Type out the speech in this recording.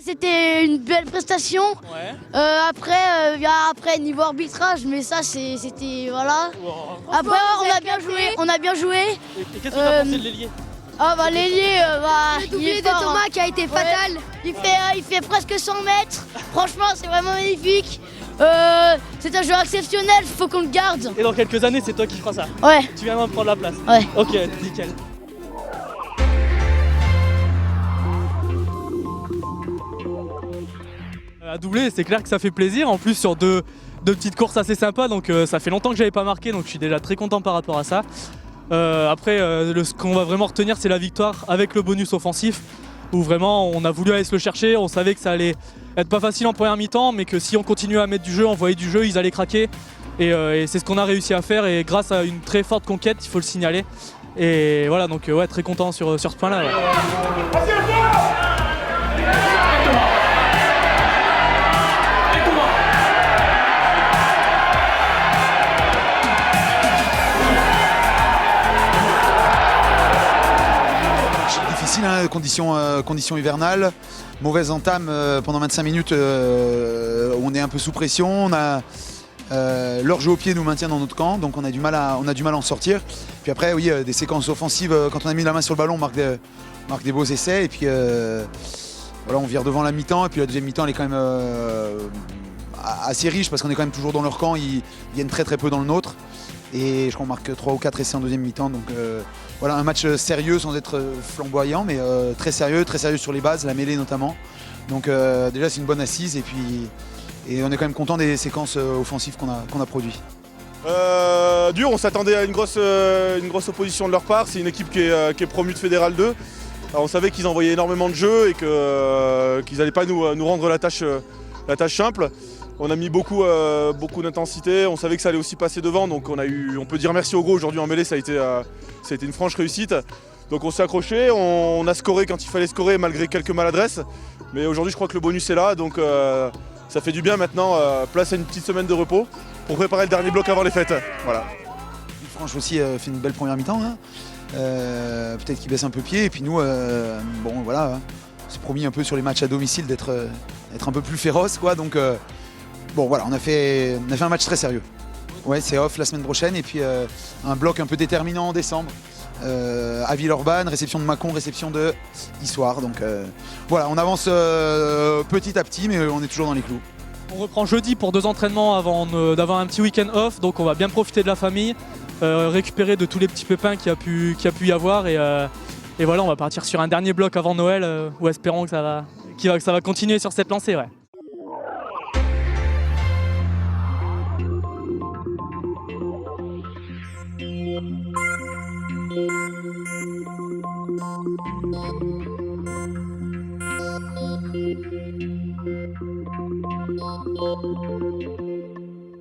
c'était une belle prestation. Ouais. Après, niveau arbitrage, mais ça, c'était. Voilà. Wow. Après, on a bien joué. On a bien joué. Et qu'est-ce que tu as pensé de l'ailier? L'ailier, Le doublé de Thomas qui a été fatal. Il fait presque 100 mètres. Franchement, c'est vraiment magnifique. C'est un joueur exceptionnel, faut qu'on le garde. Et dans quelques années, c'est toi qui feras ça? Ouais. Tu viens me prendre la place? Ouais. Ok, nickel. À doubler, c'est clair que ça fait plaisir. En plus, sur deux petites courses assez sympas, donc ça fait longtemps que j'avais pas marqué, donc je suis déjà très content par rapport à ça. Après, ce qu'on va vraiment retenir, c'est la victoire avec le bonus offensif, où vraiment on a voulu aller se le chercher. On savait que ça allait être pas facile en première mi-temps, mais que si on continuait à mettre du jeu, envoyer du jeu, ils allaient craquer. Et c'est ce qu'on a réussi à faire, et grâce à une très forte conquête, il faut le signaler. Et voilà, donc ouais, très content sur ce point-là. Ouais. Difficile, hein, conditions hivernales, mauvaise entame pendant 25 minutes, on est un peu sous pression, leur jeu au pied nous maintient dans notre camp, donc on a du mal à en sortir. Puis après, oui, des séquences offensives, quand on a mis la main sur le ballon, on marque des beaux essais, et puis voilà, on vire devant la mi-temps, et puis la deuxième mi-temps elle est quand même assez riche, parce qu'on est quand même toujours dans leur camp, ils viennent très peu dans le nôtre. Et je crois qu'on marque 3 ou 4 essais en deuxième mi-temps. Donc voilà, un match sérieux sans être flamboyant, mais très sérieux sur les bases, la mêlée notamment. Donc déjà c'est une bonne assise, et on est quand même content des séquences offensives qu'on a produites. Dur, on s'attendait à une grosse opposition de leur part. C'est une équipe qui est promue de Fédéral 2. Alors, on savait qu'ils envoyaient énormément de jeux et qu'ils n'allaient pas nous rendre la tâche simple. On a mis beaucoup d'intensité, on savait que ça allait aussi passer devant, donc on peut dire merci au gros aujourd'hui en mêlée, ça a été une franche réussite. Donc on s'est accroché, on a scoré quand il fallait scorer malgré quelques maladresses, mais aujourd'hui je crois que le bonus est là, donc ça fait du bien maintenant, place à une petite semaine de repos pour préparer le dernier bloc avant les fêtes. Voilà. Franche aussi fait une belle première mi-temps, hein. Peut-être qu'il baisse un peu pied, et puis nous, bon voilà, hein. C'est promis un peu sur les matchs à domicile d'être un peu plus féroce, quoi, donc bon voilà, on a fait un match très sérieux. Ouais, c'est off la semaine prochaine, et puis un bloc un peu déterminant en décembre. À Villeurbanne, réception de Mâcon, réception de Issoire. Donc voilà, on avance petit à petit, mais on est toujours dans les clous. On reprend jeudi pour 2 entraînements avant d'avoir un petit week-end off, donc on va bien profiter de la famille, récupérer de tous les petits pépins qu'il y a pu y avoir, et voilà, on va partir sur un dernier bloc avant Noël, où espérons que ça va continuer sur cette lancée. Ouais. Thank you.